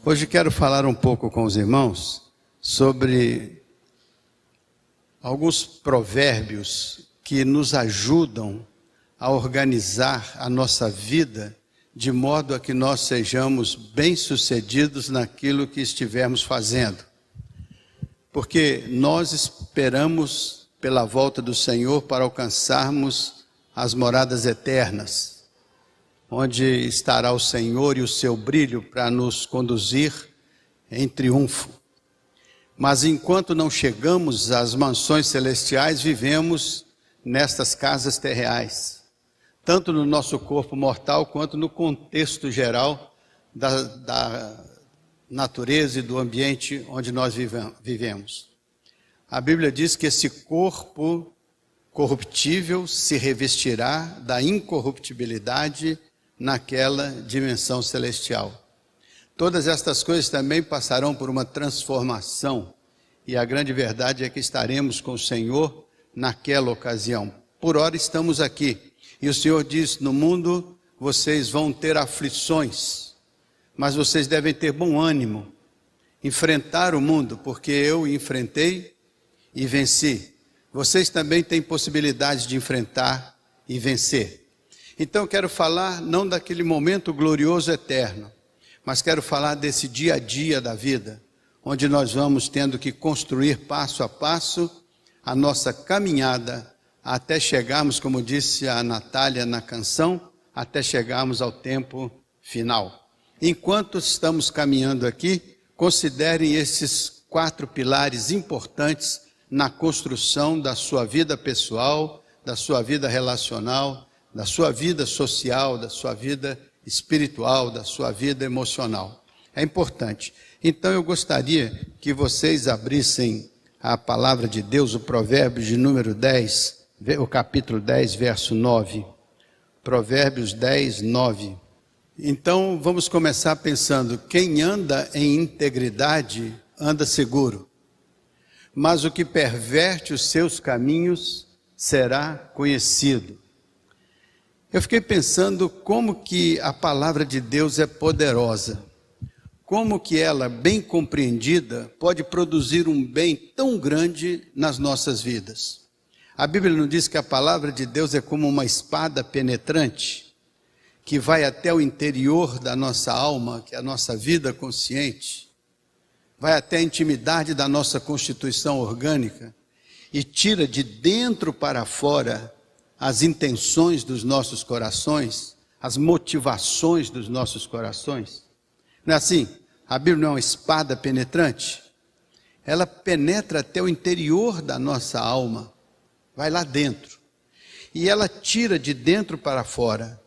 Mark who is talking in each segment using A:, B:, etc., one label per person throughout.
A: Hoje quero falar um pouco com os irmãos sobre alguns provérbios que nos ajudam a organizar a nossa vida de modo a que nós sejamos bem-sucedidos naquilo que estivermos fazendo. Porque nós esperamos pela volta do Senhor para alcançarmos as moradas eternas, onde estará o Senhor e o seu brilho para nos conduzir em triunfo. Mas enquanto não chegamos às mansões celestiais, vivemos nestas casas terreais, tanto no nosso corpo mortal quanto no contexto geral da natureza e do ambiente onde nós vivemos. A Bíblia diz que esse corpo corruptível se revestirá da incorruptibilidade naquela dimensão celestial. Todas estas coisas também passarão por uma transformação, e a grande verdade é que estaremos com o Senhor naquela ocasião. Por ora estamos aqui, e o Senhor diz: no mundo vocês vão ter aflições, mas vocês devem ter bom ânimo, enfrentar o mundo, porque eu enfrentei e venci. Vocês também têm possibilidade de enfrentar e vencer. Então quero falar não daquele momento glorioso eterno, mas quero falar desse dia a dia da vida, onde nós vamos tendo que construir passo a passo a nossa caminhada, até chegarmos, como disse a Natália na canção, até chegarmos ao tempo final. Enquanto estamos caminhando aqui, considerem esses 4 pilares importantes na construção da sua vida pessoal, da sua vida relacional, da sua vida social, da sua vida espiritual, da sua vida emocional. É importante. Então eu gostaria que vocês abrissem a palavra de Deus, o Provérbios de número 10, o capítulo 10, verso 9. Provérbios 10, 9. Então vamos começar pensando: quem anda em integridade anda seguro, mas o que perverte os seus caminhos será conhecido. Eu fiquei pensando como que a palavra de Deus é poderosa, como que ela, bem compreendida, pode produzir um bem tão grande nas nossas vidas. A Bíblia nos diz que a palavra de Deus é como uma espada penetrante, que vai até o interior da nossa alma, que é a nossa vida consciente, vai até a intimidade da nossa constituição orgânica e tira de dentro para fora as intenções dos nossos corações, as motivações dos nossos corações. Não é assim? A Bíblia não é uma espada penetrante? Ela penetra até o interior da nossa alma, vai lá dentro. E ela tira de dentro para fora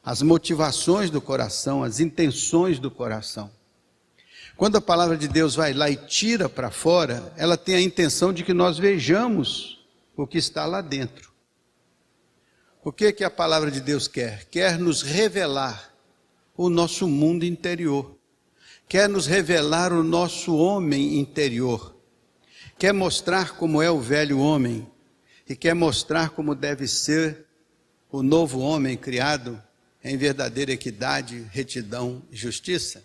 A: as motivações do coração, as intenções do coração. Quando a palavra de Deus vai lá e tira para fora, ela tem a intenção de que nós vejamos o que está lá dentro. O que a palavra de Deus quer? Quer nos revelar o nosso mundo interior. Quer nos revelar o nosso homem interior. Quer mostrar como é o velho homem. E quer mostrar como deve ser o novo homem criado em verdadeira equidade, retidão e justiça.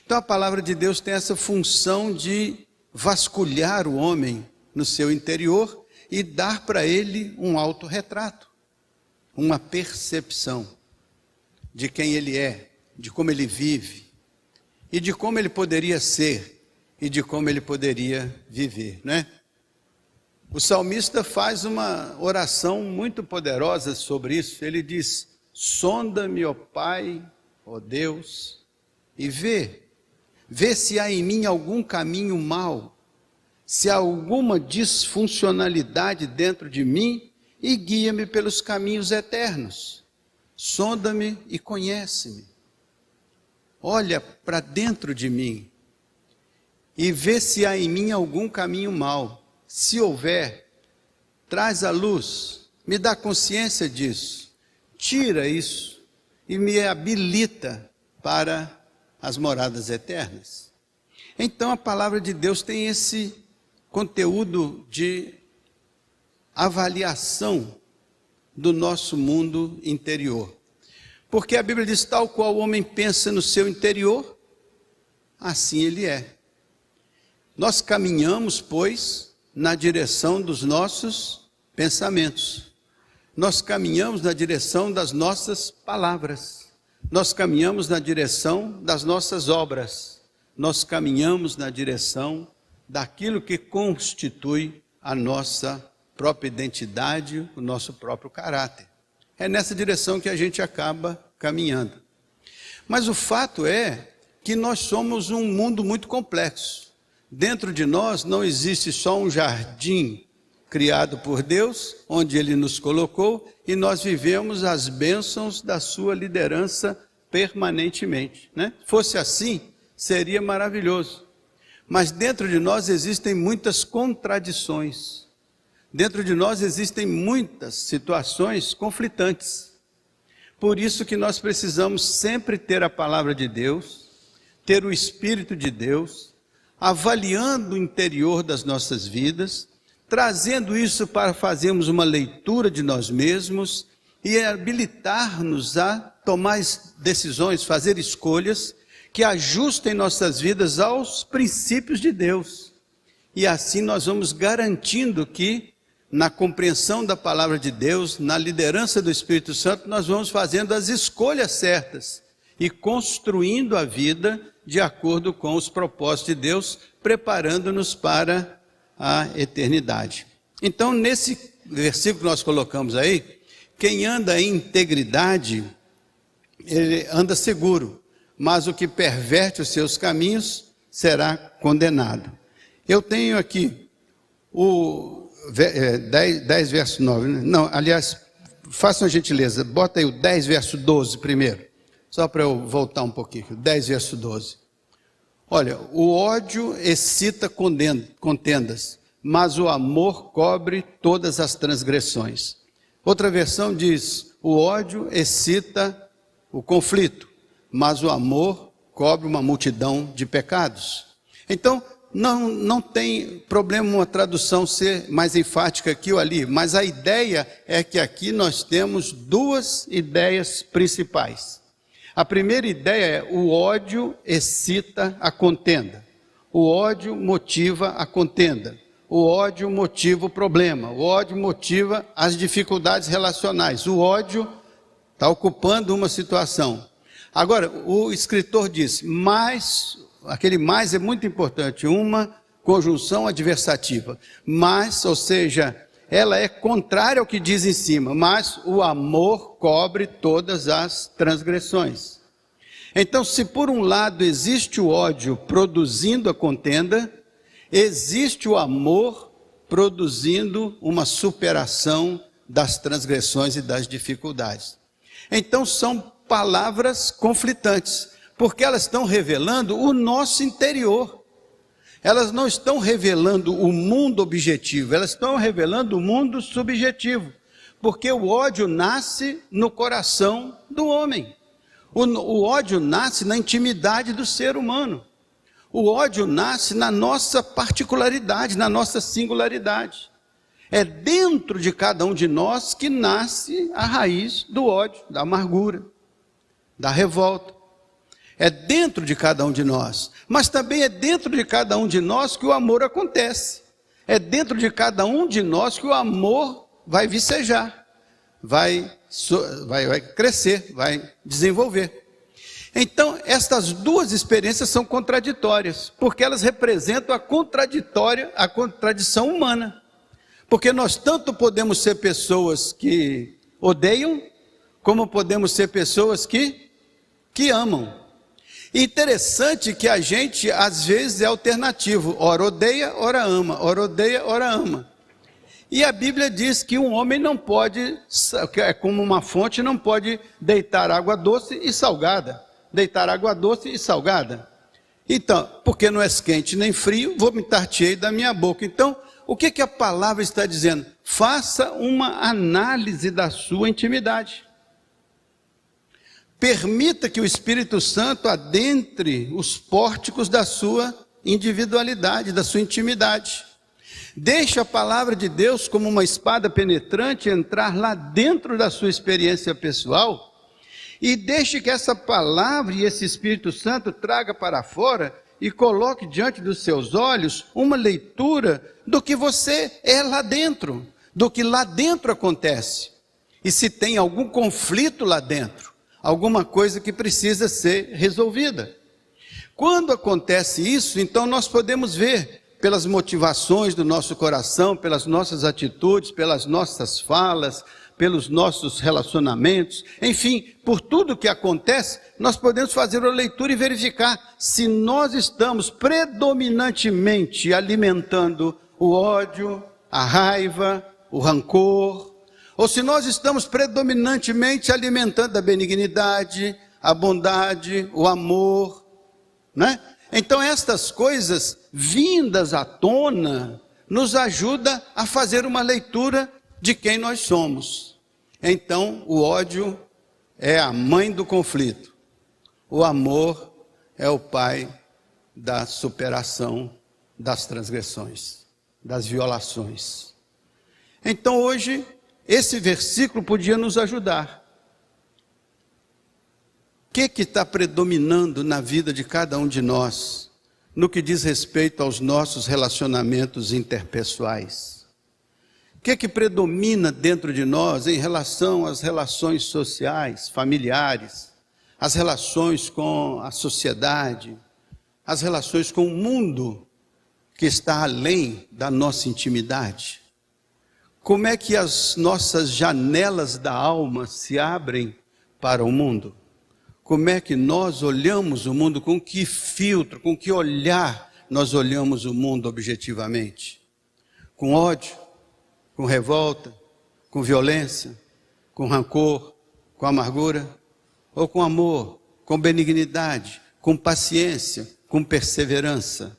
A: Então a palavra de Deus tem essa função de vasculhar o homem no seu interior e dar para ele um autorretrato, uma percepção de quem ele é, de como ele vive, e de como ele poderia ser, e de como ele poderia viver, né? O salmista faz uma oração muito poderosa sobre isso. Ele diz: sonda-me, ó Pai, ó Deus, e vê se há em mim algum caminho mau, se há alguma disfuncionalidade dentro de mim, e guia-me pelos caminhos eternos. Sonda-me e conhece-me. Olha para dentro de mim e vê se há em mim algum caminho mau. Se houver, traz à luz, me dá consciência disso, tira isso e me habilita para as moradas eternas. Então a palavra de Deus tem esse conteúdo de avaliação do nosso mundo interior. Porque a Bíblia diz: tal qual o homem pensa no seu interior, assim Ele é. Nós caminhamos, pois, na direção dos nossos pensamentos. Nós caminhamos na direção das nossas palavras. Nós caminhamos na direção das nossas obras. Nós caminhamos na direção daquilo que constitui a nossa própria identidade, o nosso próprio caráter. É nessa direção que a gente acaba caminhando. Mas o fato é que nós somos um mundo muito complexo. Dentro de nós não existe só um jardim criado por Deus, onde Ele nos colocou, e nós vivemos as bênçãos da sua liderança permanentemente, né? Fosse assim, seria maravilhoso. Mas dentro de nós existem muitas contradições. Dentro de nós existem muitas situações conflitantes. Por isso que nós precisamos sempre ter a palavra de Deus, ter o Espírito de Deus, avaliando o interior das nossas vidas, trazendo isso para fazermos uma leitura de nós mesmos e habilitar-nos a tomar decisões, fazer escolhas que ajustem nossas vidas aos princípios de Deus. E assim nós vamos garantindo que, na compreensão da palavra de Deus, na liderança do Espírito Santo, nós vamos fazendo as escolhas certas e construindo a vida de acordo com os propósitos de Deus, preparando-nos para a eternidade. Então, nesse versículo que nós colocamos aí, quem anda em integridade, ele anda seguro, mas o que perverte os seus caminhos será condenado. Eu tenho aqui o 10 verso 9, né? Não, aliás, façam a gentileza, bota aí o 10 verso 12 primeiro, só para eu voltar um pouquinho, 10 verso 12. Olha, o ódio excita contendas, mas o amor cobre todas as transgressões. Outra versão diz, o ódio excita o conflito, mas o amor cobre uma multidão de pecados. Então, não tem problema uma tradução ser mais enfática aqui ou ali, mas a ideia é que aqui nós temos duas ideias principais. A primeira ideia é o ódio excita a contenda. O ódio motiva a contenda. O ódio motiva o problema. O ódio motiva as dificuldades relacionais. O ódio está ocupando uma situação. Agora, o escritor diz, mas, aquele mais é muito importante, uma conjunção adversativa. Mas, ou seja, ela é contrária ao que diz em cima, mas o amor cobre todas as transgressões. Então, se por um lado existe o ódio produzindo a contenda, existe o amor produzindo uma superação das transgressões e das dificuldades. Então, são palavras conflitantes, porque elas estão revelando o nosso interior. Elas não estão revelando o mundo objetivo, elas estão revelando o mundo subjetivo, porque o ódio nasce no coração do homem. O ódio nasce na intimidade do ser humano. O ódio nasce na nossa particularidade, na nossa singularidade. É dentro de cada um de nós que nasce a raiz do ódio, da amargura, da revolta. É dentro de cada um de nós, mas também é dentro de cada um de nós que o amor acontece. É dentro de cada um de nós que o amor vai vicejar, vai crescer, vai desenvolver. Então, estas duas experiências são contraditórias, porque elas representam a contradição humana. Porque nós tanto podemos ser pessoas que odeiam, como podemos ser pessoas que amam. E interessante que a gente, às vezes, é alternativo. Ora odeia, ora ama. Ora odeia, ora ama. E a Bíblia diz que um homem não pode, é como uma fonte, não pode deitar água doce e salgada. Deitar água doce e salgada. Então, porque não és quente nem frio, vomitar-te-ei da minha boca. Então, o que a palavra está dizendo? Faça uma análise da sua intimidade. Permita que o Espírito Santo adentre os pórticos da sua individualidade, da sua intimidade. Deixe a palavra de Deus como uma espada penetrante entrar lá dentro da sua experiência pessoal e deixe que essa palavra e esse Espírito Santo traga para fora e coloque diante dos seus olhos uma leitura do que você é lá dentro, do que lá dentro acontece. E se tem algum conflito lá dentro, alguma coisa que precisa ser resolvida. Quando acontece isso, então nós podemos ver pelas motivações do nosso coração, pelas nossas atitudes, pelas nossas falas, pelos nossos relacionamentos, enfim, por tudo que acontece, nós podemos fazer uma leitura e verificar se nós estamos predominantemente alimentando o ódio, a raiva, o rancor, ou se nós estamos predominantemente alimentando a benignidade, a bondade, o amor, né? Então estas coisas vindas à tona nos ajuda a fazer uma leitura de quem nós somos. Então o ódio é a mãe do conflito, o amor é o pai da superação das transgressões, das violações. Então hoje esse versículo podia nos ajudar. O que está predominando na vida de cada um de nós, no que diz respeito aos nossos relacionamentos interpessoais? O que predomina dentro de nós em relação às relações sociais, familiares, as relações com a sociedade, as relações com o mundo que está além da nossa intimidade? Como é que as nossas janelas da alma se abrem para o mundo? Como é que nós olhamos o mundo, com que filtro, com que olhar nós olhamos o mundo objetivamente? Com ódio, com revolta, com violência, com rancor, com amargura? Ou com amor, com benignidade, com paciência, com perseverança?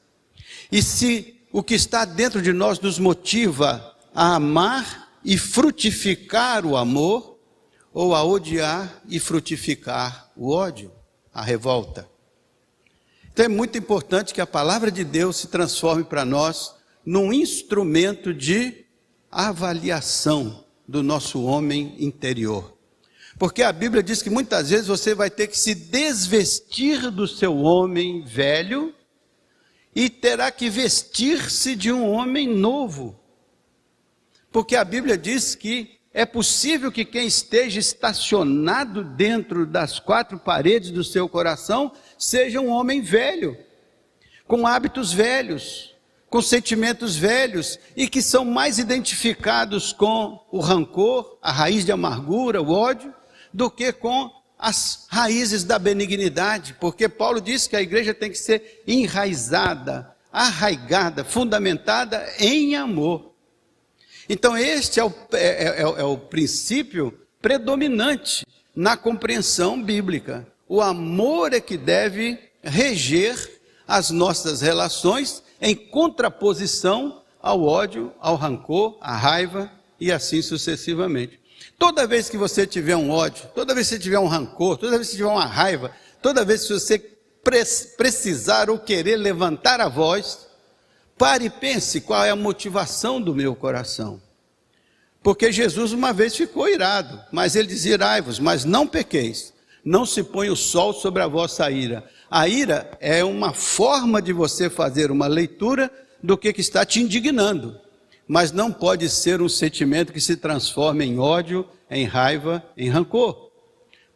A: E se o que está dentro de nós nos motiva a amar e frutificar o amor, ou a odiar e frutificar o ódio, a revolta? Então é muito importante que a palavra de Deus se transforme para nós num instrumento de avaliação do nosso homem interior. Porque a Bíblia diz que muitas vezes você vai ter que se desvestir do seu homem velho e terá que vestir-se de um homem novo. Porque a Bíblia diz que é possível que quem esteja estacionado dentro das quatro paredes do seu coração seja um homem velho, com hábitos velhos, com sentimentos velhos, e que são mais identificados com o rancor, a raiz de amargura, o ódio, do que com as raízes da benignidade, porque Paulo diz que a igreja tem que ser enraizada, arraigada, fundamentada em amor. Então este é o princípio predominante na compreensão bíblica. O amor é que deve reger as nossas relações em contraposição ao ódio, ao rancor, à raiva e assim sucessivamente. Toda vez que você tiver um ódio, toda vez que você tiver um rancor, toda vez que você tiver uma raiva, toda vez que você precisar ou querer levantar a voz, pare e pense qual é a motivação do meu coração. Porque Jesus uma vez ficou irado, mas ele dizia: irai-vos, mas não pequeis, não se põe o sol sobre a vossa ira. A ira é uma forma de você fazer uma leitura do que está te indignando, mas não pode ser um sentimento que se transforme em ódio, em raiva, em rancor.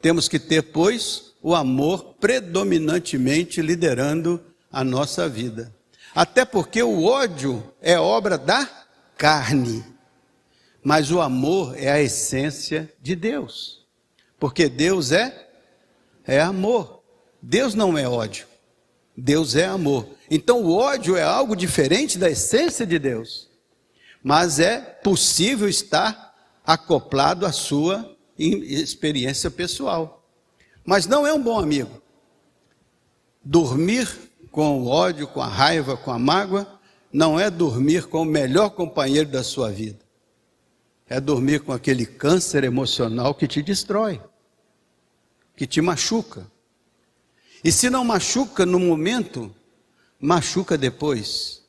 A: Temos que ter, pois, o amor predominantemente liderando a nossa vida. Até porque o ódio é obra da carne, mas o amor é a essência de Deus, porque Deus é amor. Deus não é ódio, Deus é amor. Então o ódio é algo diferente da essência de Deus, mas é possível estar acoplado à sua experiência pessoal. Mas não é um bom amigo. Dormir com o ódio, com a raiva, com a mágoa, não é dormir com o melhor companheiro da sua vida. É dormir com aquele câncer emocional que te destrói, que te machuca. E se não machuca no momento, machuca depois.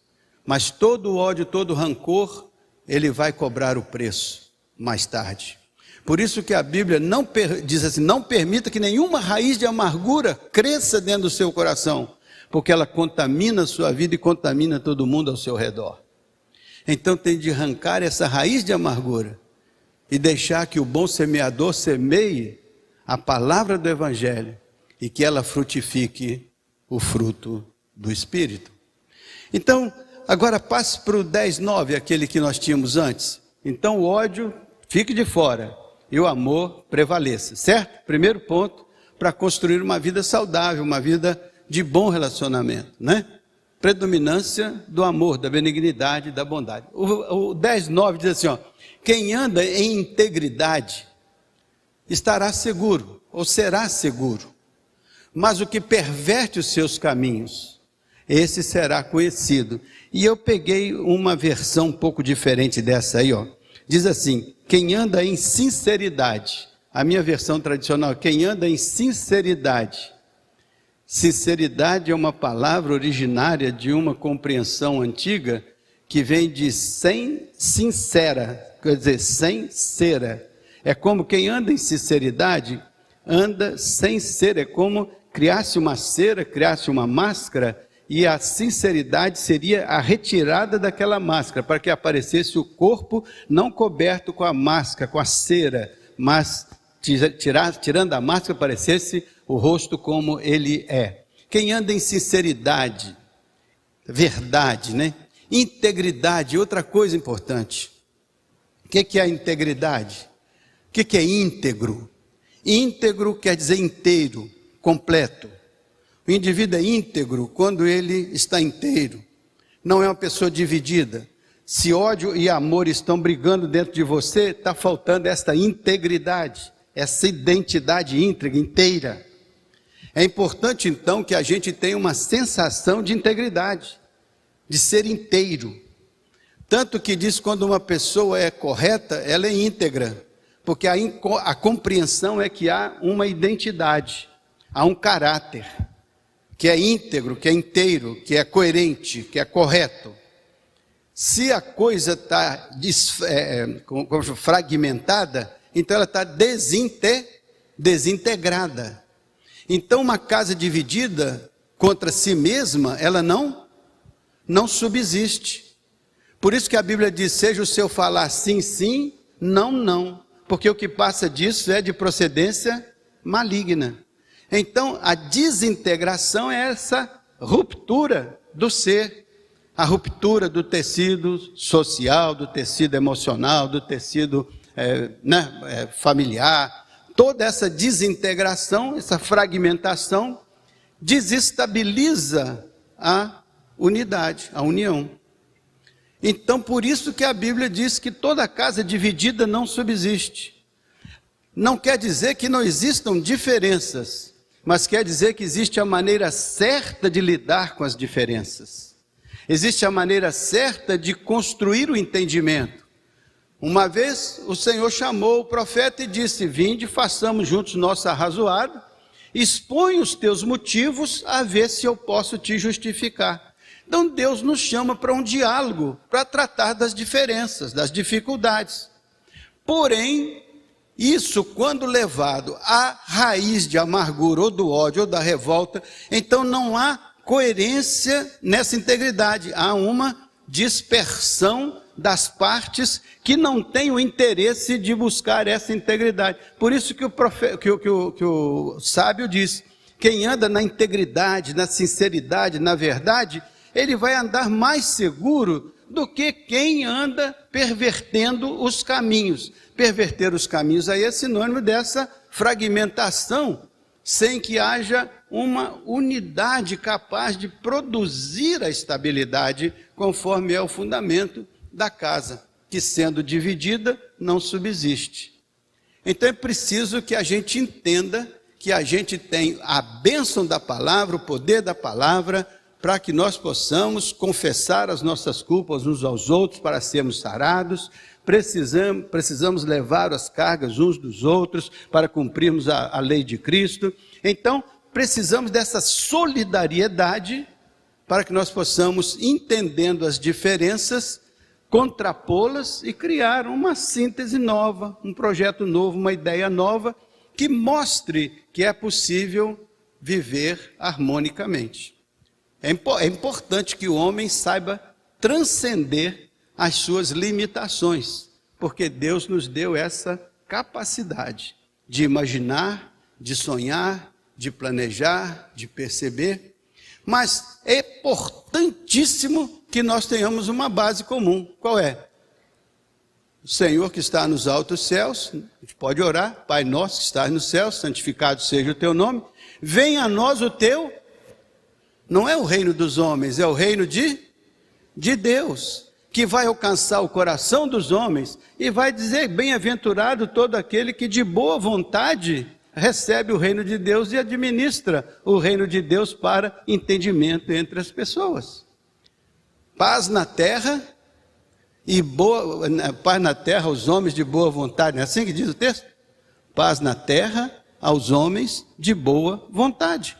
A: Mas todo o ódio, todo o rancor, ele vai cobrar o preço mais tarde. Por isso que a Bíblia diz assim: não permita que nenhuma raiz de amargura cresça dentro do seu coração, porque ela contamina a sua vida e contamina todo mundo ao seu redor. Então tem de arrancar essa raiz de amargura e deixar que o bom semeador semeie a palavra do Evangelho e que ela frutifique o fruto do Espírito. Então, agora passe para o 10:9, aquele que nós tínhamos antes. Então o ódio fique de fora e o amor prevaleça, certo? Primeiro ponto para construir uma vida saudável, uma vida de bom relacionamento, né? Predominância do amor, da benignidade, da bondade. O 10:9 diz assim, ó, quem anda em integridade estará seguro, ou será seguro. Mas o que perverte os seus caminhos, esse será conhecido. E eu peguei uma versão um pouco diferente dessa aí, ó. Diz assim, quem anda em sinceridade. A minha versão tradicional, quem anda em sinceridade. Sinceridade é uma palavra originária de uma compreensão antiga que vem de sincera, quer dizer, sem cera. É como quem anda em sinceridade, anda sem cera. É como criasse uma cera, criasse uma máscara, e a sinceridade seria a retirada daquela máscara, para que aparecesse o corpo não coberto com a máscara, com a cera, mas tirando a máscara, aparecesse o rosto como ele é. Quem anda em sinceridade, verdade, né? Integridade, outra coisa importante. O que é a integridade? O que é íntegro? Íntegro quer dizer inteiro, completo. O indivíduo é íntegro quando ele está inteiro. Não é uma pessoa dividida. Se ódio e amor estão brigando dentro de você, está faltando esta integridade, essa identidade íntegra, inteira. É importante então que a gente tenha uma sensação de integridade, de ser inteiro. Tanto que diz quando uma pessoa é correta, ela é íntegra, porque a compreensão é que há uma identidade, há um caráter, que é íntegro, que é inteiro, que é coerente, que é correto. Se a coisa está fragmentada, então ela está desintegrada. Então uma casa dividida contra si mesma, ela não subsiste. Por isso que a Bíblia diz, seja o seu falar sim, sim, não, não. Porque o que passa disso é de procedência maligna. Então, a desintegração é essa ruptura do ser, a ruptura do tecido social, do tecido emocional, do tecido familiar. Toda essa desintegração, essa fragmentação, desestabiliza a unidade, a união. Então, por isso que a Bíblia diz que toda casa dividida não subsiste. Não quer dizer que não existam diferenças, mas quer dizer que existe a maneira certa de lidar com as diferenças. Existe a maneira certa de construir o entendimento. Uma vez o Senhor chamou o profeta e disse, vinde, façamos juntos nosso arrazoado, expõe os teus motivos a ver se eu posso te justificar. Então Deus nos chama para um diálogo, para tratar das diferenças, das dificuldades. Porém, isso quando levado à raiz de amargura, ou do ódio, ou da revolta, então não há coerência nessa integridade, há uma dispersão das partes que não têm o interesse de buscar essa integridade. Por isso que o sábio diz, quem anda na integridade, na sinceridade, na verdade, ele vai andar mais seguro do que quem anda pervertendo os caminhos. Perverter os caminhos aí é sinônimo dessa fragmentação, sem que haja uma unidade capaz de produzir a estabilidade, conforme é o fundamento da casa, que sendo dividida, não subsiste. Então é preciso que a gente entenda que a gente tem a bênção da palavra, o poder da palavra, para que nós possamos confessar as nossas culpas uns aos outros, para sermos sarados. Precisamos levar as cargas uns dos outros, para cumprirmos a lei de Cristo. Então, precisamos dessa solidariedade, para que nós possamos, entendendo as diferenças, contrapô-las e criar uma síntese nova, um projeto novo, uma ideia nova, que mostre que é possível viver harmonicamente. É importante que o homem saiba transcender as suas limitações, porque Deus nos deu essa capacidade de imaginar, de sonhar, de planejar, de perceber. Mas é importantíssimo que nós tenhamos uma base comum. Qual é? O Senhor que está nos altos céus, a gente pode orar, Pai nosso que estás nos céus, santificado seja o teu nome, venha a nós o teu, não é o reino dos homens, é o reino de Deus, que vai alcançar o coração dos homens e vai dizer, bem-aventurado todo aquele que de boa vontade recebe o reino de Deus e administra o reino de Deus para entendimento entre as pessoas. Paz na terra paz na terra aos homens de boa vontade, não é assim que diz o texto? Paz na terra aos homens de boa vontade.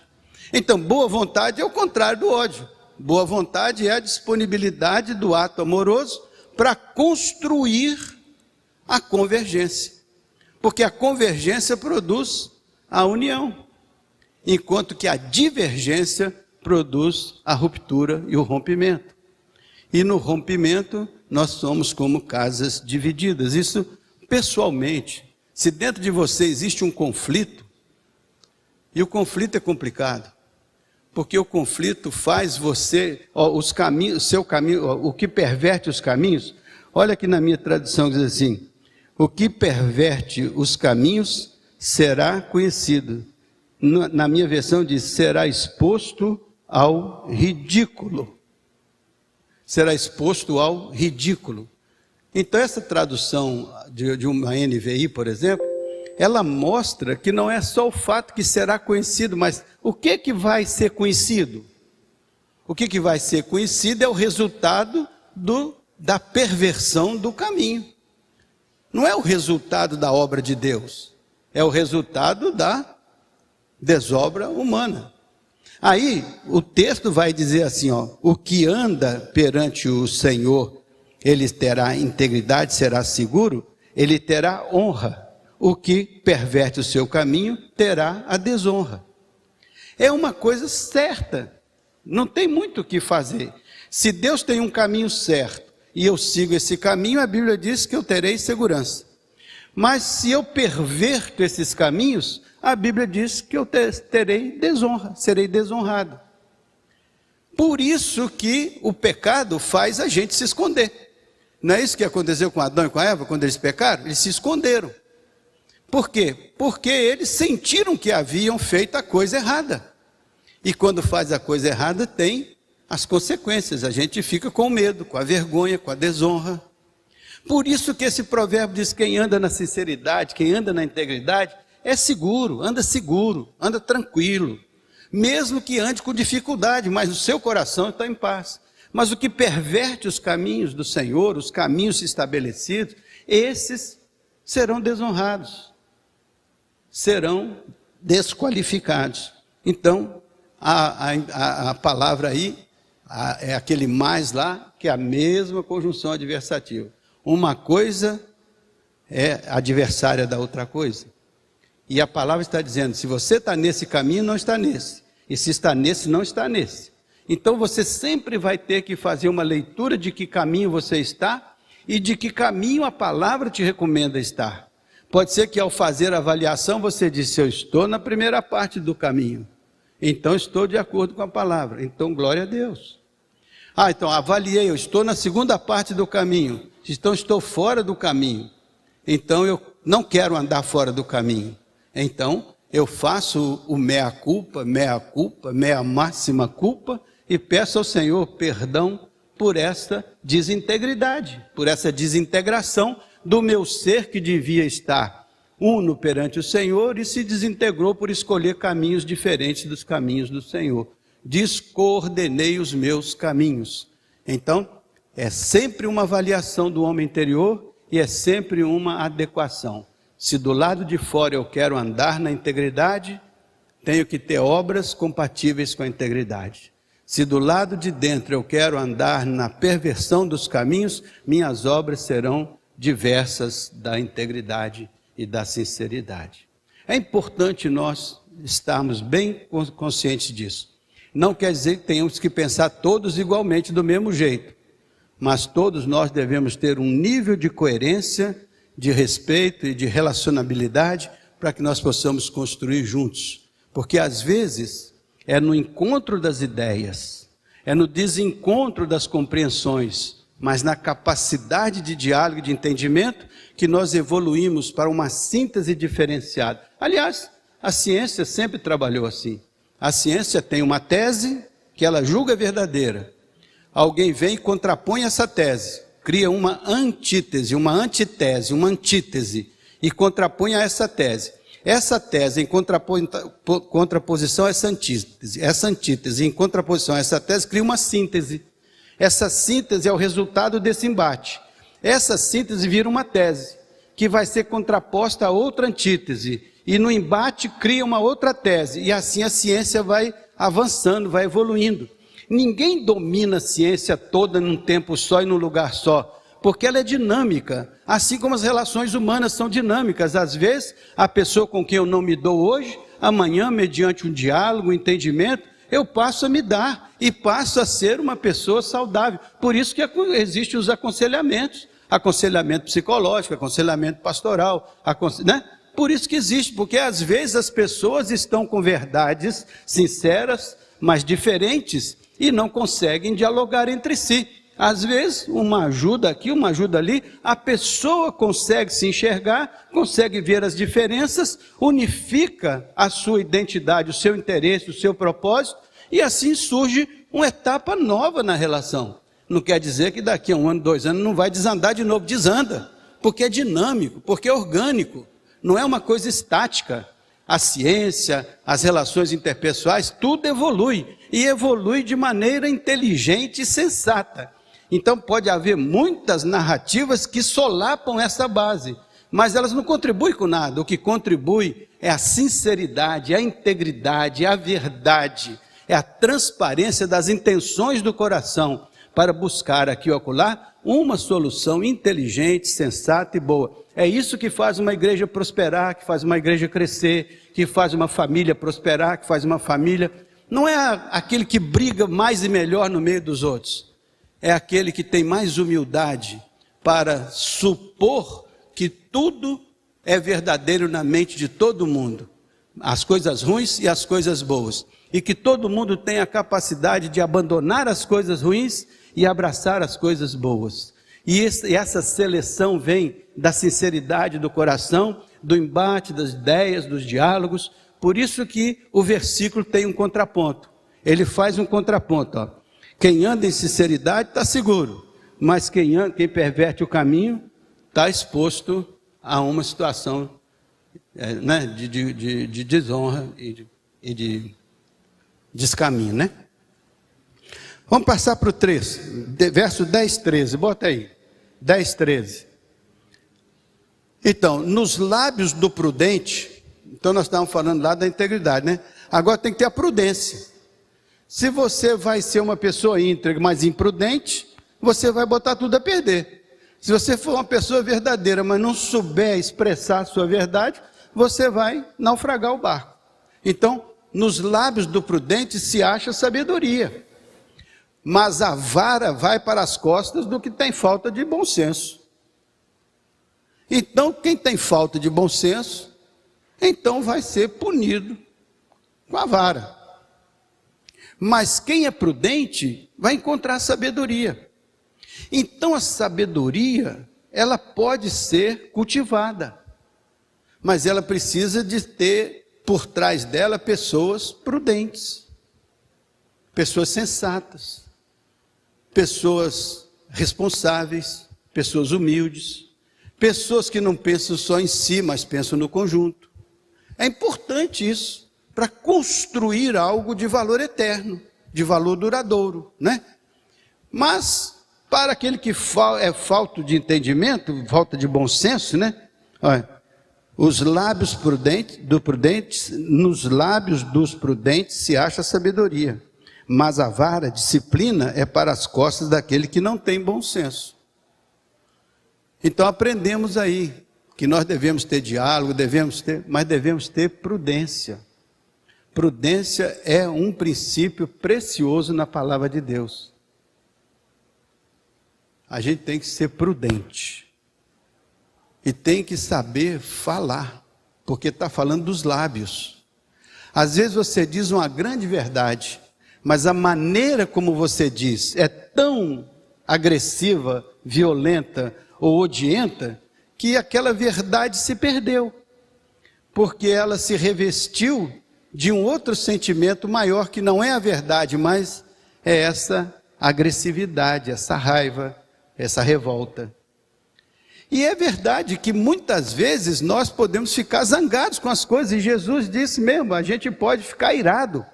A: Então, boa vontade é o contrário do ódio. Boa vontade é a disponibilidade do ato amoroso para construir a convergência. Porque a convergência produz a união, enquanto que a divergência produz a ruptura e o rompimento. E no rompimento, nós somos como casas divididas. Isso, pessoalmente, se dentro de você existe um conflito, e o conflito é complicado, porque o conflito faz você, o que perverte os caminhos, olha aqui na minha tradução diz assim, o que perverte os caminhos será conhecido. Na minha versão diz, será exposto ao ridículo. Será exposto ao ridículo. Então essa tradução de uma NVI, por exemplo, ela mostra que não é só o fato que será conhecido, mas o que vai ser conhecido? O que vai ser conhecido é o resultado da perversão do caminho. Não é o resultado da obra de Deus, é o resultado da desobra humana. Aí o texto vai dizer assim, o que anda perante o Senhor, ele terá integridade, será seguro, ele terá honra. O que perverte o seu caminho terá a desonra. É uma coisa certa, não tem muito o que fazer. Se Deus tem um caminho certo e eu sigo esse caminho, a Bíblia diz que eu terei segurança. Mas se eu perverto esses caminhos, a Bíblia diz que eu terei desonra, serei desonrado. Por isso que o pecado faz a gente se esconder. Não é isso que aconteceu com Adão e com Eva quando eles pecaram? Eles se esconderam. Por quê? Porque eles sentiram que haviam feito a coisa errada. E quando faz a coisa errada, tem as consequências. A gente fica com medo, com a vergonha, com a desonra. Por isso que esse provérbio diz, quem anda na sinceridade, quem anda na integridade, é seguro, anda tranquilo. Mesmo que ande com dificuldade, mas o seu coração está em paz. Mas o que perverte os caminhos do Senhor, os caminhos estabelecidos, esses serão desonrados, serão desqualificados. Então, a palavra aí, é aquele mais lá, que é a mesma conjunção adversativa. Uma coisa é adversária da outra coisa. E a palavra está dizendo, se você está nesse caminho, não está nesse. E se está nesse, não está nesse. Então você sempre vai ter que fazer uma leitura de que caminho você está e de que caminho a palavra te recomenda estar. Pode ser que ao fazer a avaliação você disse, eu estou na primeira parte do caminho. Então estou de acordo com a palavra. Então glória a Deus. Então avaliei, eu estou na segunda parte do caminho. Então estou fora do caminho. Então eu não quero andar fora do caminho. Então eu faço o mea culpa, mea máxima culpa e peço ao Senhor perdão por essa desintegridade, por essa desintegração do meu ser que devia estar uno perante o Senhor e se desintegrou por escolher caminhos diferentes dos caminhos do Senhor. Descoordenei os meus caminhos. Então, é sempre uma avaliação do homem interior e é sempre uma adequação. Se do lado de fora eu quero andar na integridade, tenho que ter obras compatíveis com a integridade. Se do lado de dentro eu quero andar na perversão dos caminhos, minhas obras serão diversas da integridade e da sinceridade. É importante nós estarmos bem conscientes disso. Não quer dizer que tenhamos que pensar todos igualmente do mesmo jeito, mas todos nós devemos ter um nível de coerência, de respeito e de relacionabilidade para que nós possamos construir juntos. Porque às vezes é no encontro das ideias, é no desencontro das compreensões, mas na capacidade de diálogo e de entendimento que nós evoluímos para uma síntese diferenciada. Aliás, a ciência sempre trabalhou assim. A ciência tem uma tese que ela julga verdadeira. Alguém vem e contrapõe essa tese, cria uma antítese, uma antitese, uma antítese, e contrapõe a essa tese. Essa tese em contraposição a essa antítese em contraposição a essa tese cria uma síntese. Essa síntese é o resultado desse embate. Essa síntese vira uma tese, que vai ser contraposta a outra antítese, e no embate cria uma outra tese, e assim a ciência vai avançando, vai evoluindo. Ninguém domina a ciência toda num tempo só e num lugar só, porque ela é dinâmica, assim como as relações humanas são dinâmicas. Às vezes, a pessoa com quem eu não me dou hoje, amanhã, mediante um diálogo, um entendimento, eu passo a me dar e passo a ser uma pessoa saudável. Por isso que existem os aconselhamentos, aconselhamento psicológico, aconselhamento pastoral, né? Por isso que existe, porque às vezes as pessoas estão com verdades sinceras, mas diferentes, e não conseguem dialogar entre si. Às vezes, uma ajuda aqui, uma ajuda ali, a pessoa consegue se enxergar, consegue ver as diferenças, unifica a sua identidade, o seu interesse, o seu propósito, e assim surge uma etapa nova na relação. Não quer dizer que daqui a 1 ano, 2 anos, não vai desandar de novo. Desanda, porque é dinâmico, porque é orgânico, não é uma coisa estática. A ciência, as relações interpessoais, tudo evolui, e evolui de maneira inteligente e sensata. Então pode haver muitas narrativas que solapam essa base, mas elas não contribuem com nada. O que contribui é a sinceridade, a integridade, a verdade, é a transparência das intenções do coração, para buscar aqui ou acolá uma solução inteligente, sensata e boa. É isso que faz uma igreja prosperar, que faz uma igreja crescer, que faz uma família prosperar, que faz uma família... Não é aquele que briga mais e melhor no meio dos outros. É aquele que tem mais humildade para supor que tudo é verdadeiro na mente de todo mundo. As coisas ruins e as coisas boas. E que todo mundo tem a capacidade de abandonar as coisas ruins e abraçar as coisas boas. E essa seleção vem da sinceridade do coração, do embate das ideias, dos diálogos. Por isso que o versículo tem um contraponto. Ele faz um contraponto. Ó. Quem anda em sinceridade está seguro, mas quem perverte o caminho está exposto a uma situação né, de desonra e de descaminho, né? Vamos passar para o 3, verso 10, 13, bota aí, 10, 13. Então, nos lábios do prudente, então nós estávamos falando lá da integridade, né? Agora tem que ter a prudência. Se você vai ser uma pessoa íntegra, mas imprudente, você vai botar tudo a perder. Se você for uma pessoa verdadeira, mas não souber expressar a sua verdade, você vai naufragar o barco. Então, nos lábios do prudente se acha sabedoria, mas a vara vai para as costas do que tem falta de bom senso. Então, quem tem falta de bom senso, então vai ser punido com a vara. Mas quem é prudente vai encontrar sabedoria. Então a sabedoria, ela pode ser cultivada, mas ela precisa de ter por trás dela pessoas prudentes, pessoas sensatas, pessoas responsáveis, pessoas humildes, pessoas que não pensam só em si, mas pensam no conjunto. É importante isso para construir algo de valor eterno, de valor duradouro, né? Mas para aquele que é falta de entendimento, falta de bom senso, né? Olha, os lábios prudentes, nos lábios dos prudentes se acha sabedoria, mas a vara, disciplina, é para as costas daquele que não tem bom senso. Então aprendemos aí que nós devemos ter diálogo, mas devemos ter prudência. Prudência é um princípio precioso na palavra de Deus. A gente tem que ser prudente. E tem que saber falar, porque está falando dos lábios. Às vezes você diz uma grande verdade, mas a maneira como você diz é tão agressiva, violenta ou odienta, que aquela verdade se perdeu, porque ela se revestiu de um outro sentimento maior, que não é a verdade, mas é essa agressividade, essa raiva, essa revolta. E é verdade que muitas vezes nós podemos ficar zangados com as coisas, e Jesus disse mesmo, a gente pode ficar irado,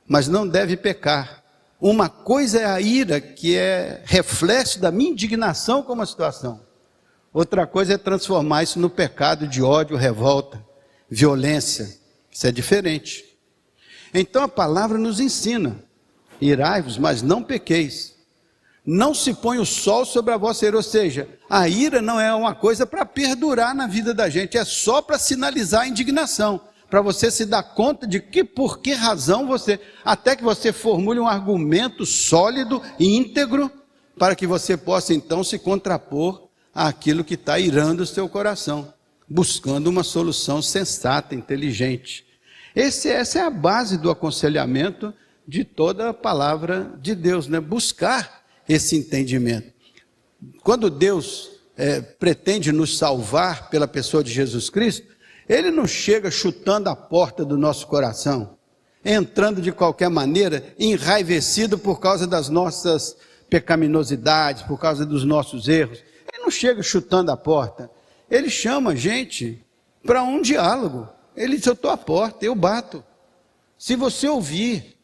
A: mas não deve pecar. Uma coisa é a ira, que é reflexo da minha indignação com uma situação. Outra coisa é transformar isso no pecado de ódio, revolta, violência. Isso é diferente. Então a palavra nos ensina, irai-vos, mas não pequeis. Não se põe o sol sobre a vossa ira, ou seja, a ira não é uma coisa para perdurar na vida da gente, é só para sinalizar a indignação, para você se dar conta de que por que razão você, até que você formule um argumento sólido e íntegro, para que você possa então se contrapor àquilo que está irando o seu coração, buscando uma solução sensata, inteligente. Essa é a base do aconselhamento de toda a palavra de Deus, né? Buscar esse entendimento. Quando Deus pretende nos salvar pela pessoa de Jesus Cristo, Ele não chega chutando a porta do nosso coração, entrando de qualquer maneira, enraivecido por causa das nossas pecaminosidades, por causa dos nossos erros. Ele não chega chutando a porta, Ele chama a gente para um diálogo. Ele diz, eu estou à porta, eu bato. Se você ouvir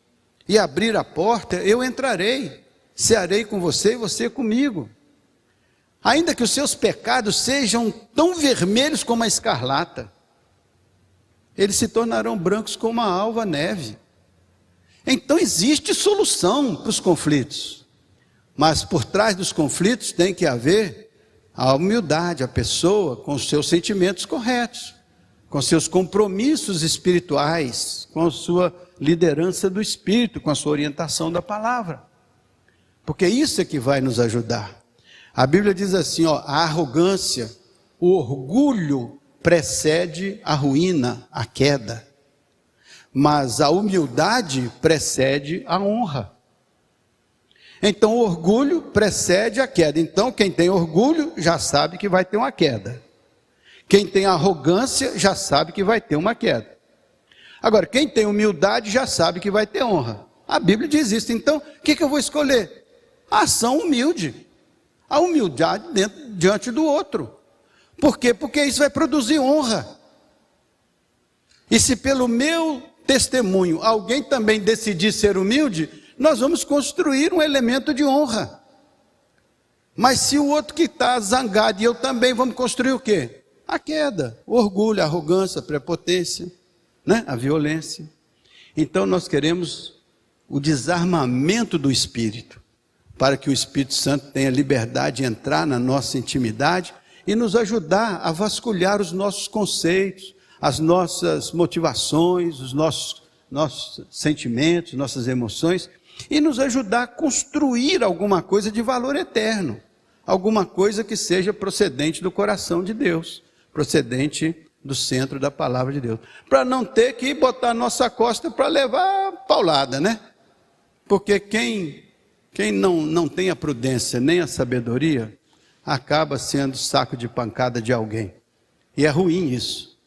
A: e abrir a porta, eu entrarei. Cearei com você e você comigo. Ainda que os seus pecados sejam tão vermelhos como a escarlata, eles se tornarão brancos como a alva neve. Então existe solução para os conflitos, mas por trás dos conflitos tem que haver a humildade, a pessoa com os seus sentimentos corretos, com seus compromissos espirituais, com a sua liderança do Espírito, com a sua orientação da palavra. Porque isso é que vai nos ajudar. A Bíblia diz assim, a arrogância, o orgulho precede a ruína, a queda. Mas a humildade precede a honra. Então o orgulho precede a queda. Então quem tem orgulho já sabe que vai ter uma queda. Quem tem arrogância já sabe que vai ter uma queda. Agora, quem tem humildade já sabe que vai ter honra. A Bíblia diz isso. Então, o que eu vou escolher? A ação humilde, a humildade diante do outro. Por quê? Porque isso vai produzir honra. E se pelo meu testemunho alguém também decidir ser humilde, nós vamos construir um elemento de honra. Mas se o outro que está zangado e eu também, vamos construir o quê? A queda, o orgulho, a arrogância, a prepotência, né? A violência. Então nós queremos o desarmamento do Espírito, para que o Espírito Santo tenha liberdade de entrar na nossa intimidade e nos ajudar a vasculhar os nossos conceitos, as nossas motivações, os nossos sentimentos, nossas emoções, e nos ajudar a construir alguma coisa de valor eterno, alguma coisa que seja procedente do coração de Deus, procedente do centro da palavra de Deus, para não ter que botar a nossa costa para levar paulada, né? Porque quem não tem a prudência nem a sabedoria, acaba sendo saco de pancada de alguém. E é ruim isso.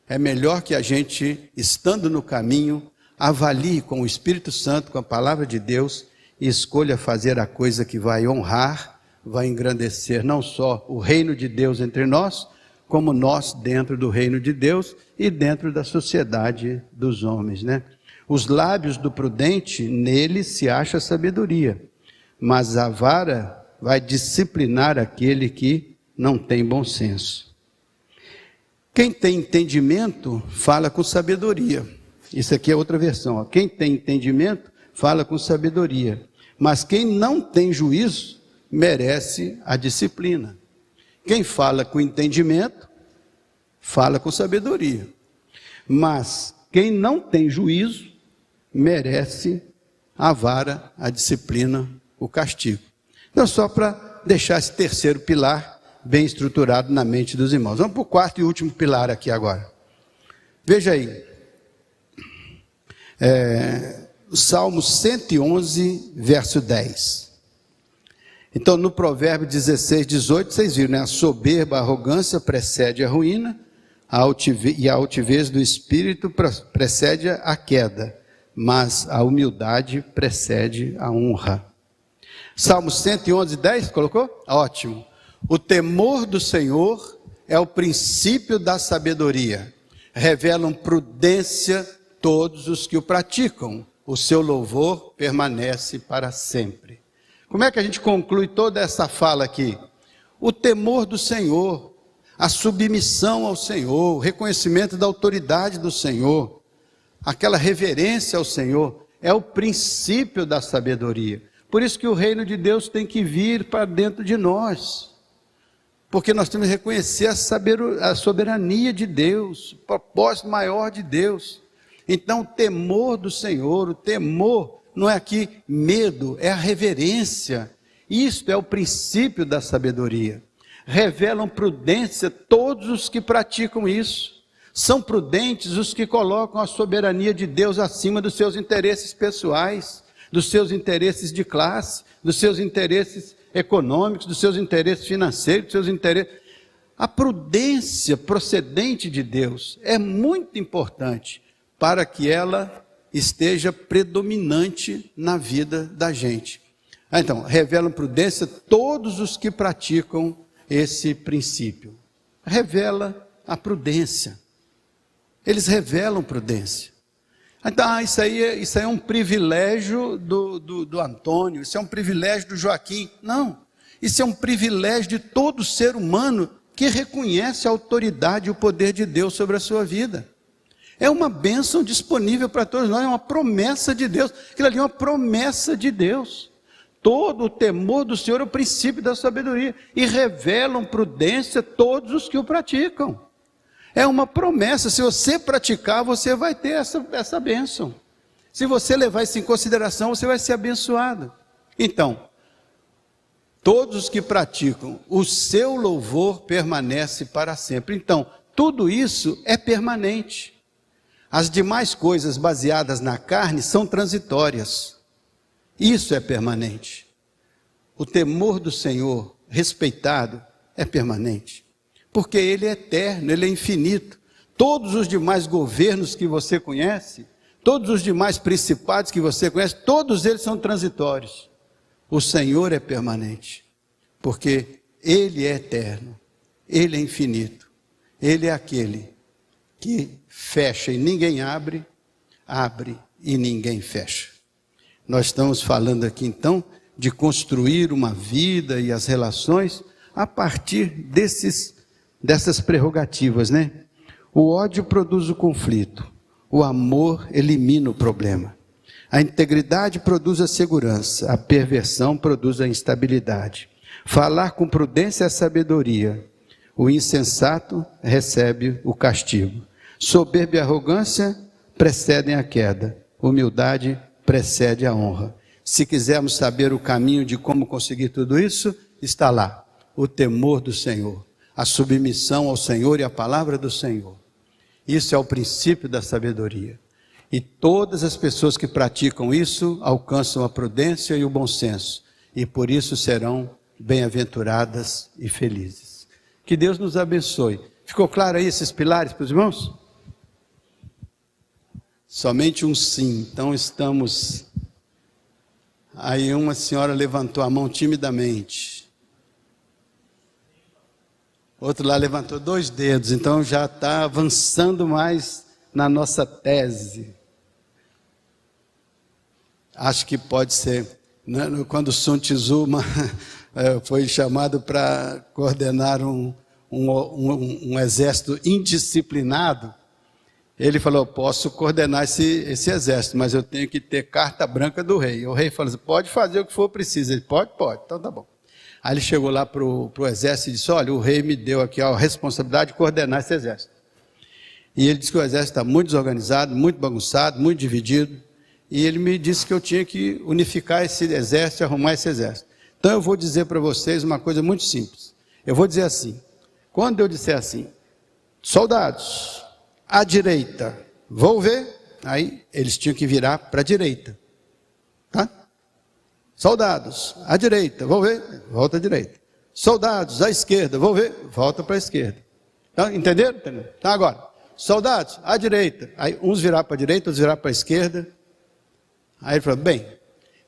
A: É melhor que a gente, estando no caminho, avalie com o Espírito Santo, com a palavra de Deus, e escolha fazer a coisa que vai honrar, vai engrandecer não só o reino de Deus entre nós, como nós dentro do reino de Deus e dentro da sociedade dos homens, né? Os lábios do prudente, nele se acha sabedoria, mas a vara vai disciplinar aquele que não tem bom senso. Quem tem entendimento, fala com sabedoria. Isso aqui é outra versão. Quem tem entendimento, fala com sabedoria. Mas quem não tem juízo, merece a disciplina. Quem fala com entendimento, fala com sabedoria. Mas quem não tem juízo merece a vara, a disciplina, o castigo. Então, só para deixar esse terceiro pilar bem estruturado na mente dos irmãos. Vamos para o quarto e último pilar aqui agora. Veja aí. O Salmo 111, verso 10. Então, no Provérbio 16, 18, vocês viram, né? A soberba, a arrogância precede a ruína, e a altivez do espírito precede a queda, mas a humildade precede a honra. Salmo 111, 10, colocou? Ótimo. O temor do Senhor é o princípio da sabedoria. Revelam prudência todos os que o praticam. O seu louvor permanece para sempre. Como é que a gente conclui toda essa fala aqui? O temor do Senhor, a submissão ao Senhor, o reconhecimento da autoridade do Senhor, aquela reverência ao Senhor, é o princípio da sabedoria. Por isso que o reino de Deus tem que vir para dentro de nós. Porque nós temos que reconhecer a soberania de Deus, o propósito maior de Deus. Então, o temor do Senhor, o temor, não é aqui medo, é a reverência. Isto é o princípio da sabedoria. Revelam prudência todos os que praticam isso. São prudentes os que colocam a soberania de Deus acima dos seus interesses pessoais, dos seus interesses de classe, dos seus interesses econômicos, dos seus interesses financeiros, dos seus interesses. A prudência procedente de Deus é muito importante para que ela esteja predominante na vida da gente. Então, revelam prudência todos os que praticam esse princípio. Revela a prudência. Eles revelam prudência. Então, isso aí é um privilégio do Antônio, isso é um privilégio do Joaquim. Não, isso é um privilégio de todo ser humano que reconhece a autoridade e o poder de Deus sobre a sua vida. É uma bênção disponível para todos nós, é uma promessa de Deus. Aquilo ali é uma promessa de Deus. Todo o temor do Senhor é o princípio da sabedoria. E revelam prudência todos os que o praticam. É uma promessa, se você praticar, você vai ter essa bênção. Se você levar isso em consideração, você vai ser abençoado. Então, todos os que praticam, o seu louvor permanece para sempre. Então, tudo isso é permanente. As demais coisas baseadas na carne são transitórias. Isso é permanente. O temor do Senhor, respeitado, é permanente. Porque Ele é eterno, Ele é infinito. Todos os demais governos que você conhece, todos os demais principados que você conhece, todos eles são transitórios. O Senhor é permanente, porque Ele é eterno, Ele é infinito. Ele é aquele que fecha e ninguém abre, abre e ninguém fecha. Nós estamos falando aqui então de construir uma vida e as relações a partir dessas prerrogativas, né? O ódio produz o conflito, o amor elimina o problema. A integridade produz a segurança, a perversão produz a instabilidade. Falar com prudência é sabedoria, o insensato recebe o castigo. Soberba e arrogância precedem a queda, humildade precede a honra. Se quisermos saber o caminho de como conseguir tudo isso, está lá, o temor do Senhor, a submissão ao Senhor e à palavra do Senhor. Isso é o princípio da sabedoria. E todas as pessoas que praticam isso alcançam a prudência e o bom senso, e por isso serão bem-aventuradas e felizes. Que Deus nos abençoe. Ficou claro aí esses pilares para os irmãos? Somente um sim. Então estamos... Aí uma senhora levantou a mão timidamente. Outro lá levantou 2 dedos. Então já está avançando mais na nossa tese. Acho que pode ser, né? Quando Sun Tzu foi chamado para coordenar um exército indisciplinado, ele falou: posso coordenar esse exército, mas eu tenho que ter carta branca do rei. O rei falou assim: pode fazer o que for preciso. Ele: pode, então tá bom. Aí ele chegou lá para o exército e disse: olha, o rei me deu aqui a responsabilidade de coordenar esse exército. E ele disse que o exército está muito desorganizado, muito bagunçado, muito dividido. E ele me disse que eu tinha que unificar esse exército, arrumar esse exército. Então eu vou dizer para vocês uma coisa muito simples. Eu vou dizer assim, quando eu disser assim, soldados, à direita, vou ver, aí eles tinham que virar para a direita. Tá? Soldados, à direita, vou ver, volta à direita. Soldados, à esquerda, vou ver, volta para a esquerda. Então, entenderam? Então agora, soldados, à direita. Aí uns virar para a direita, outros virar para a esquerda. Aí ele falou, bem,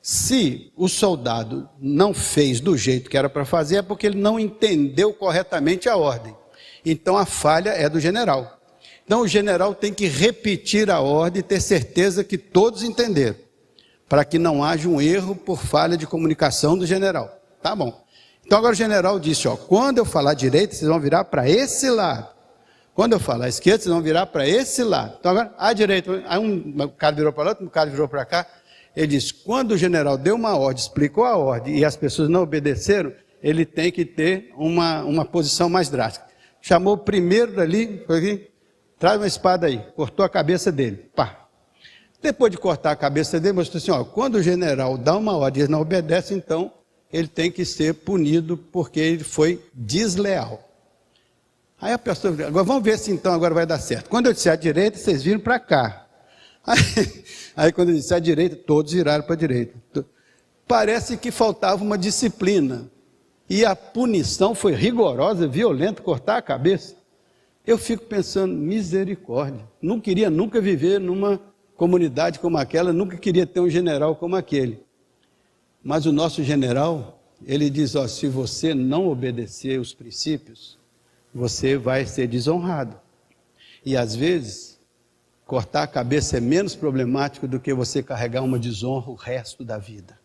A: se o soldado não fez do jeito que era para fazer, é porque ele não entendeu corretamente a ordem. Então a falha é do general. Então o general tem que repetir a ordem e ter certeza que todos entenderam, para que não haja um erro por falha de comunicação do general. Tá bom. Então agora o general disse, ó, quando eu falar direita, vocês vão virar para esse lado. Quando eu falar esquerda, vocês vão virar para esse lado. Então agora, à direita, aí um cara virou para lá, outro cara virou para cá. Ele disse, quando o general deu uma ordem, explicou a ordem, e as pessoas não obedeceram, ele tem que ter uma posição mais drástica. Chamou o primeiro dali, foi aqui, traz uma espada aí, cortou a cabeça dele, pá. Depois de cortar a cabeça dele, mostrou assim, ó, quando o general dá uma ordem e ele não obedece, então ele tem que ser punido porque ele foi desleal. Aí a pessoa, agora vamos ver se então agora vai dar certo. Quando eu disser à direita, vocês viram para cá. Aí quando eu disse à direita, todos viraram para a direita. Parece que faltava uma disciplina. E a punição foi rigorosa, violenta, cortar a cabeça. Eu fico pensando, misericórdia. Não queria nunca viver numa comunidade como aquela, nunca queria ter um general como aquele. Mas o nosso general, ele diz, ó, se você não obedecer os princípios, você vai ser desonrado. E às vezes, cortar a cabeça é menos problemático do que você carregar uma desonra o resto da vida.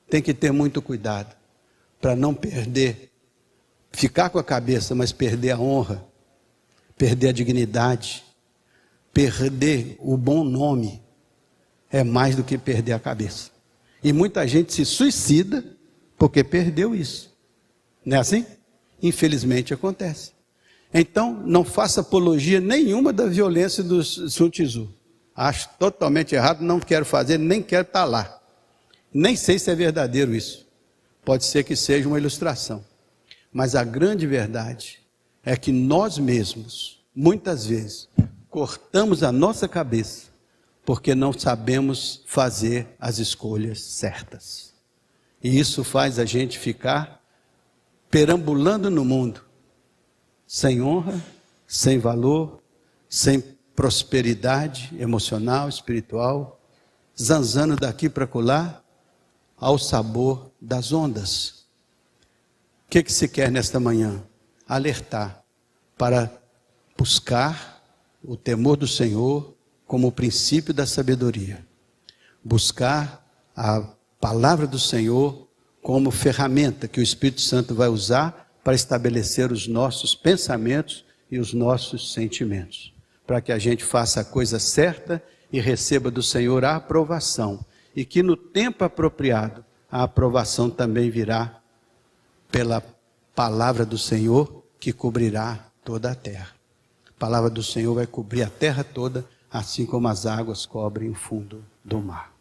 A: Tem que ter muito cuidado para não perder, ficar com a cabeça, mas perder a honra, perder a dignidade, perder o bom nome, é mais do que perder a cabeça. E muita gente se suicida porque perdeu isso. Não é assim? Infelizmente acontece. Então, não faça apologia nenhuma da violência do Sun Tzu. Acho totalmente errado, não quero fazer, nem quero estar lá. Nem sei se é verdadeiro isso. Pode ser que seja uma ilustração. Mas a grande verdade é que nós mesmos, muitas vezes, cortamos a nossa cabeça porque não sabemos fazer as escolhas certas. E isso faz a gente ficar perambulando no mundo, sem honra, sem valor, sem prosperidade emocional, espiritual, zanzando daqui para acolá, ao sabor das ondas. O que se quer nesta manhã? Alertar para buscar o temor do Senhor como o princípio da sabedoria. Buscar a palavra do Senhor como ferramenta que o Espírito Santo vai usar para estabelecer os nossos pensamentos e os nossos sentimentos, para que a gente faça a coisa certa e receba do Senhor a aprovação, e que no tempo apropriado a aprovação também virá pela palavra do Senhor que cobrirá toda a terra. A palavra do Senhor vai cobrir a terra toda, assim como as águas cobrem o fundo do mar.